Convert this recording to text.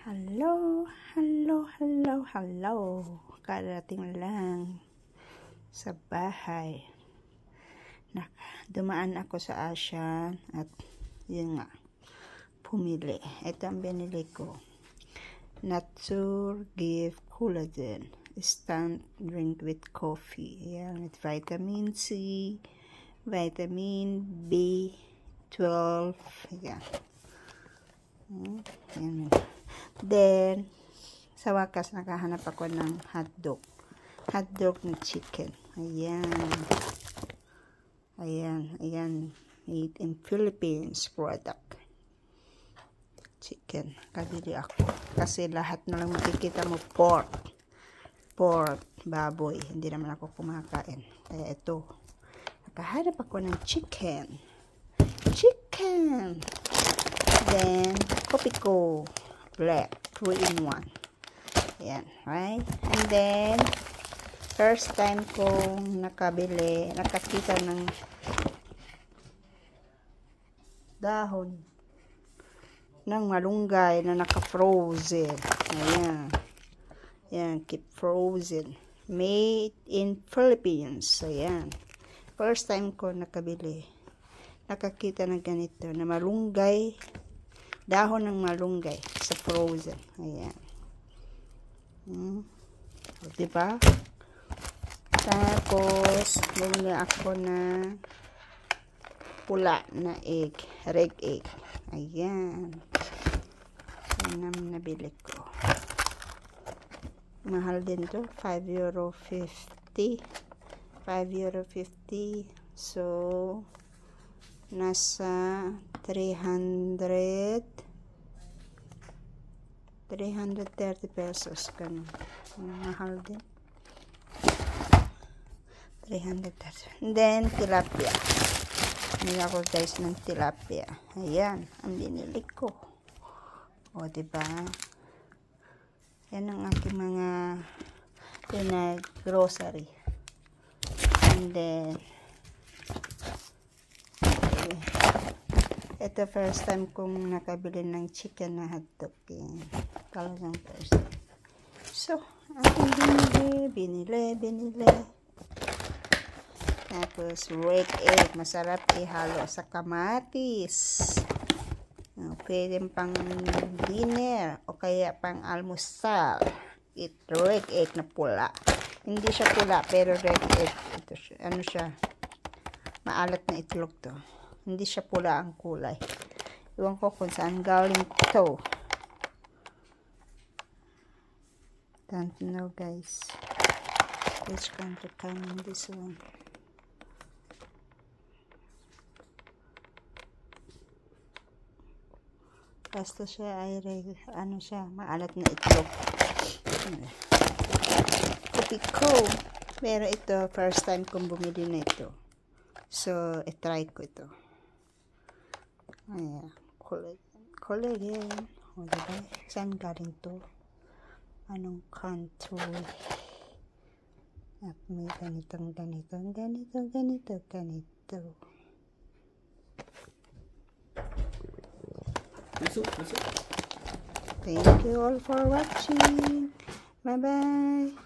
Hello, hello, hello, hello. Karating lang sa bahay. Dumaan ako sa Asian at yun nga, pumili. Ito ang binili ko. Nature Gift Collagen. Instant drink with coffee. Yan, with vitamin C, vitamin B12. Yan. Yan. Then, sa wakas, nakahanap ako ng hotdog. Hotdog na chicken. Ayan. Ayan. Made in Philippines product. Chicken. Kabili ako. Kasi lahat na lang makikita mo pork. Pork, baboy. Hindi naman ako kumakain. Kaya ito. Nakahanap ako ng chicken. Chicken! Then, Kopiko Black 3-in-1. Ayan, right? And then, first time kong nakakita ng dahon ng malunggay na naka-frozen. Ayan. Ayan, keep frozen. Made in Philippines. Ayan. First time ko nakakita ng ganito, na malunggay, dahon ng malunggay sa frozen. Ayan. Diba? Tapos, bumili ako na pula na egg, reg egg. Ayan. Yan ang nabili ko. Mahal din to, €5.50. €5.50. So, nasa 330 pesos. Ganun. Mahal din. 330. And then, tilapia. Hindi ako guys ng tilapia. Ayan, ang binili ko. O, diba? Yan ang aking mga grocery. And then, ito first time kong nakabili ng chicken na hotdog. Talagang first time. So, aking binili. Tapos, reg egg. Masarap ihalo sa kamatis. Pwede pang dinner o kaya pang almusal. Reg egg na pula. Hindi siya pula, pero reg egg. Ito siya. Ano siya? Maalat na itlog to. Hindi siya pula ang kulay. Iwan ko kung saan galing to. Don't know guys. Which country come in this one? Basta siya ay ano siya, maalat na itlog. Kopiko. Pero ito, first time kong bumili na ito. So, i-try ko ito. Ayan. Collagen. O, diba? Saan galing to? Anong country? At may ganito. Thank you all for watching. Bye-bye.